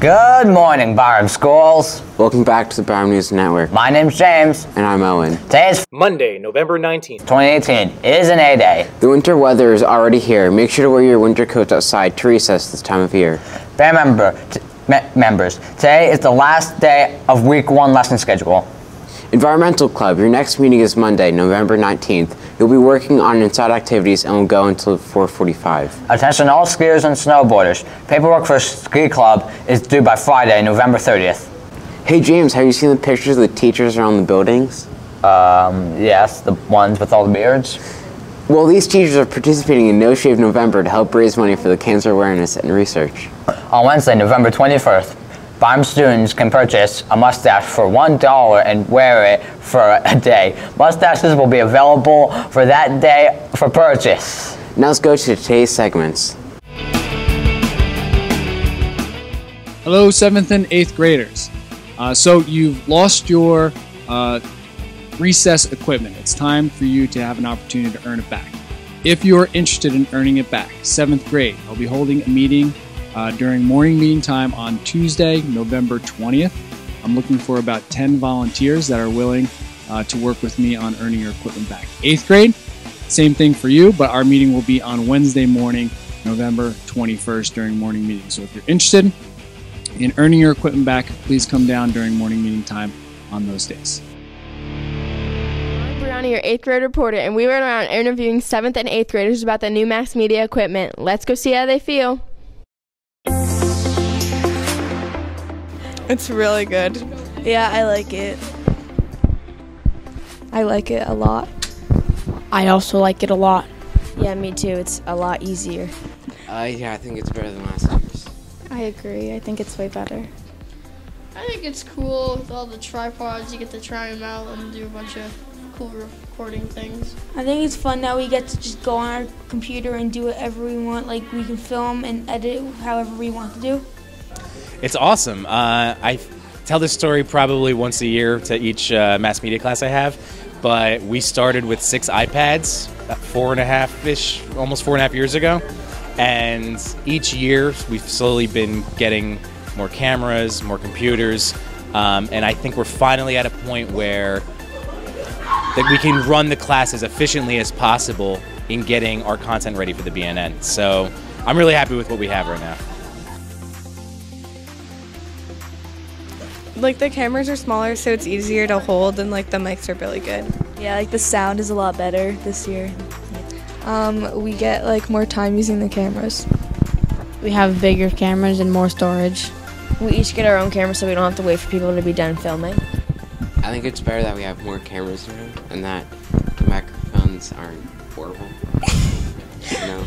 Good morning, Byram Schools. Welcome back to the Byram News Network. My name's James. And I'm Owen. Today is Monday, November 19th. 2018. It is an A-Day. The winter weather is already here. Make sure to wear your winter coats outside to recess this time of year. Members, today is the last day of week 1 lesson schedule. Environmental Club, your next meeting is Monday, November 19th. You'll be working on inside activities and will go until 4:45. Attention all skiers and snowboarders. Paperwork for ski club is due by Friday, November 30th. Hey James, have you seen the pictures of the teachers around the buildings? Yes, the ones with all the beards. Well, these teachers are participating in No Shave November to help raise money for the cancer awareness and research. On Wednesday, November 21st, Byram students can purchase a mustache for $1 and wear it for a day. Mustaches will be available for that day for purchase. Now let's go to today's segments. Hello, 7th and 8th graders. So you've lost your recess equipment. It's time for you to have an opportunity to earn it back. If you're interested in earning it back, 7th grade, I'll be holding a meeting during morning meeting time on Tuesday, November 20th. I'm looking for about 10 volunteers that are willing to work with me on earning your equipment back. 8th grade, same thing for you, but our meeting will be on Wednesday morning, November 21st during morning meeting. So if you're interested in earning your equipment back, please come down during morning meeting time on those days. I'm Brianna, your 8th grade reporter, and we went around interviewing 7th and 8th graders about the new Max Media equipment. Let's go see how they feel. It's really good. Yeah, I like it. I like it a lot. I also like it a lot. Yeah, me too. It's a lot easier. Yeah, I think it's better than last year's. I agree. I think it's way better. I think it's cool with all the tripods. You get to try them out and do a bunch of cool recording things. I think it's fun that we get to just go on our computer and do whatever we want. Like, we can film and edit however we want to do. It's awesome. I tell this story probably once a year to each mass media class I have, but we started with 6 iPads 4.5-ish, almost 4.5 years ago, and each year we've slowly been getting more cameras, more computers, and I think we're finally at a point where that we can run the class as efficiently as possible in getting our content ready for the BNN. So I'm really happy with what we have right now. Like, the cameras are smaller, so it's easier to hold, and like the mics are really good. Yeah, like the sound is a lot better this year. We get like more time using the cameras. We have bigger cameras and more storage. We each get our own camera so we don't have to wait for people to be done filming. I think it's better that we have more cameras around and that the microphones aren't horrible. No.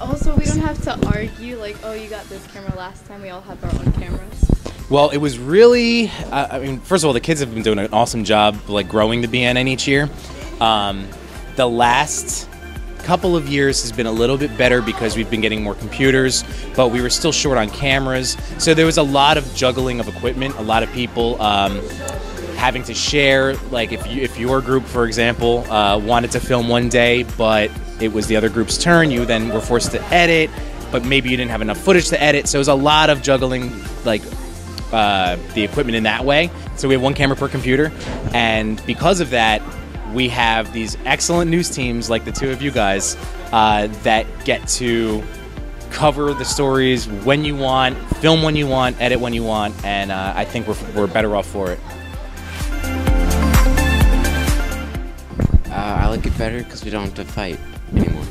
Also, we don't have to argue like, oh, you got this camera last time. We all have our own cameras. Well, it was really, I mean, first of all, the kids have been doing an awesome job like growing the BNN each year. The last couple of years has been a little bit better because we've been getting more computers, but we were still short on cameras. So there was a lot of juggling of equipment, a lot of people having to share. Like if your group, for example, wanted to film one day, but it was the other group's turn, you then were forced to edit, but maybe you didn't have enough footage to edit. So it was a lot of juggling, like the equipment in that way. So we have 1 camera per computer, and because of that, we have these excellent news teams like the 2 of you guys that get to cover the stories when you want, film when you want, edit when you want, and I think we're better off for it. I like it better because we don't have to fight anymore.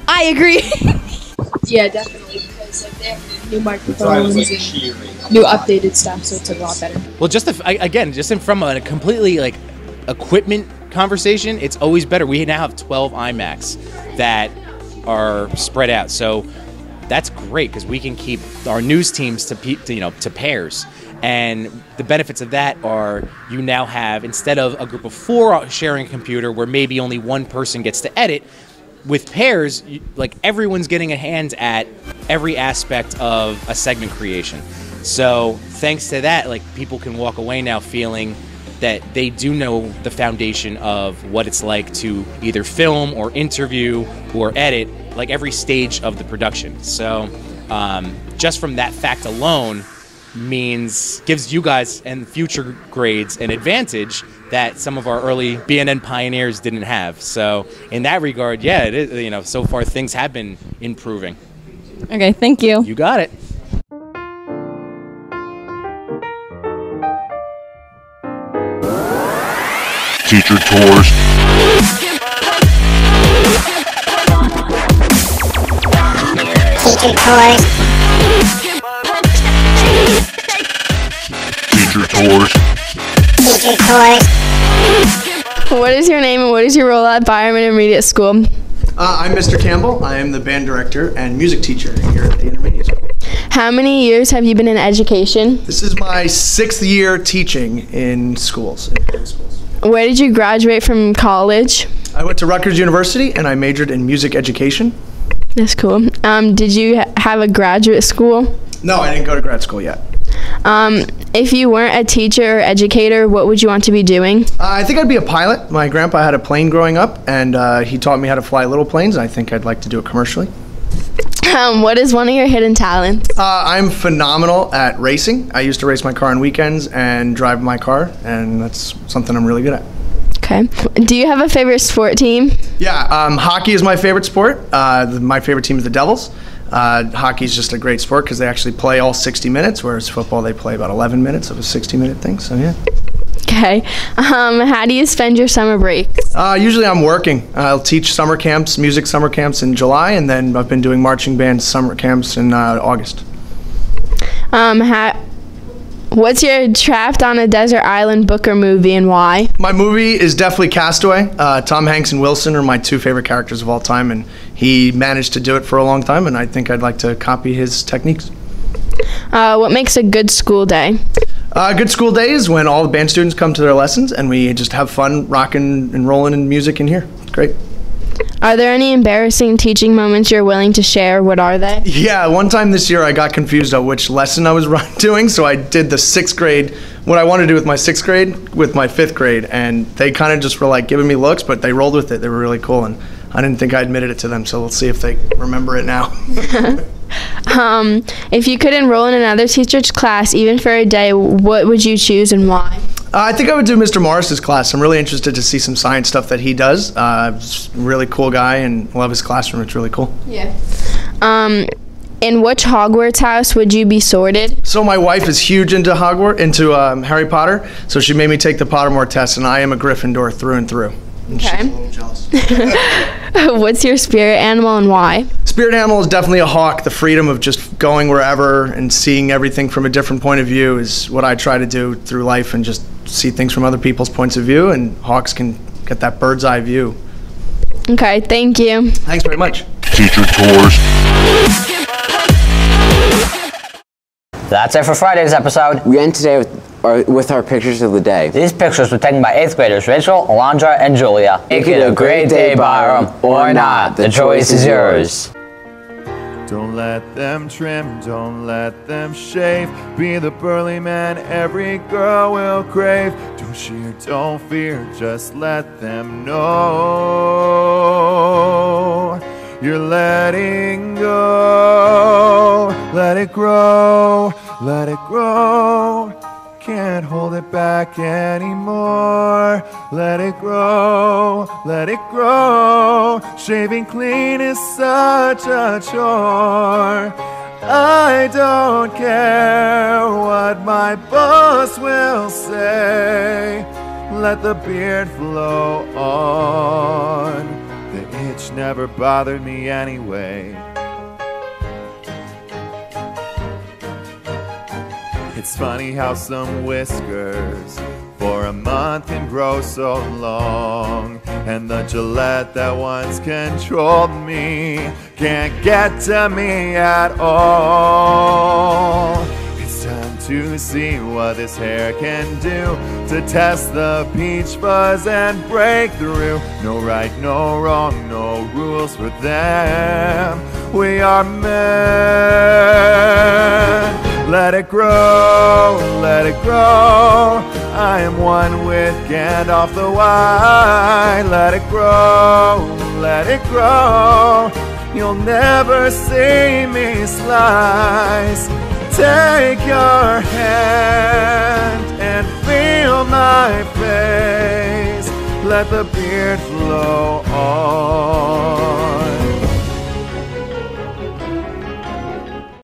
I agree. Yeah, definitely, because like they have new microphones and new updated stuff, so it's a lot better. Well, again, from a completely like equipment conversation, it's always better. We now have 12 iMacs that are spread out, so that's great because we can keep our news teams to pairs. And the benefits of that are you now have, instead of a group of 4 sharing a computer where maybe only one person gets to edit, with pairs, like everyone's getting a hand at every aspect of a segment creation. So thanks to that, like people can walk away now feeling that they do know the foundation of what it's like to either film or interview or edit, like every stage of the production. So just from that fact alone gives you guys and future grades an advantage that some of our early BNN pioneers didn't have. So in that regard, yeah, it is, so far things have been improving. Okay, thank you. You got it. Teacher tours. Teacher tours. Teacher tours. Teacher tours. What is your name and what is your role at Byram Intermediate School? I'm Mr. Campbell. I am the band director and music teacher here at the Intermediate School. How many years have you been in education? This is my 6th year teaching in schools. Where did you graduate from college? I went to Rutgers University and I majored in music education. That's cool. Did you have a graduate school? No, I didn't go to grad school yet. If you weren't a teacher or educator, what would you want to be doing? I think I'd be a pilot. My grandpa had a plane growing up, and he taught me how to fly little planes, and I think I'd like to do it commercially. What is one of your hidden talents? I'm phenomenal at racing. I used to race my car on weekends and drive my car, and that's something I'm really good at. Okay. Do you have a favorite sport team? Yeah, hockey is my favorite sport. My favorite team is the Devils. Hockey is just a great sport because they actually play all 60 minutes, whereas football they play about 11 minutes of a 60-minute thing, so yeah. Okay. How do you spend your summer breaks? Usually I'm working. I'll teach summer camps, music summer camps in July, and then I've been doing marching band summer camps in August. What's your Trapped on a Desert Island book or movie and why? My movie is definitely Castaway. Tom Hanks and Wilson are my 2 favorite characters of all time, and he managed to do it for a long time, and I think I'd like to copy his techniques. What makes a good school day? A good school day is when all the band students come to their lessons and we just have fun rocking and rolling in music in here. It's great. Are there any embarrassing teaching moments you're willing to share? What are they? Yeah, one time this year I got confused on which lesson I was doing, so I did the 6th grade, what I wanted to do with my 6th grade with my 5th grade, and they kind of just were like giving me looks, but they rolled with it. They were really cool, and I didn't think I admitted it to them, so we'll see if they remember it now. If you could enroll in another teacher's class, even for a day, what would you choose and why? I think I would do Mr. Morris's class. I'm really interested to see some science stuff that he does. He's a really cool guy, and I love his classroom. It's really cool. Yeah. In which Hogwarts house would you be sorted? So my wife is huge into Harry Potter, so she made me take the Pottermore test, and I am a Gryffindor through and through. And okay. She's a little jealous. What's your spirit animal and why? Spirit animal is definitely a hawk. The freedom of just going wherever and seeing everything from a different point of view is what I try to do through life, and just see things from other people's points of view, and hawks can get that bird's eye view. Okay, thank you. Thanks very much. Teacher tours. That's it for Friday's episode. We end today with our pictures of the day. These pictures were taken by 8th graders Rachel, Alondra, and Julia. Make it a great day, Byram, or not. The choice is yours. Don't let them trim, don't let them shave. Be the burly man every girl will crave. Don't shear, don't fear, just let them know you're letting go. Let it grow, let it grow. Can't hold it back anymore. Let it grow, let it grow. Shaving clean is such a chore. I don't care what my boss will say. Let the beard flow on. The itch never bothered me anyway. It's funny how some whiskers for a month can grow so long, and the Gillette that once controlled me can't get to me at all. It's time to see what this hair can do, to test the peach fuzz and break through. No right, no wrong, no rules for them. We are men. Let it grow, let it grow. I am one with Gandalf the White. Let it grow, let it grow. you'll never see me slice. Take your hand and feel my face. Let the beard flow on.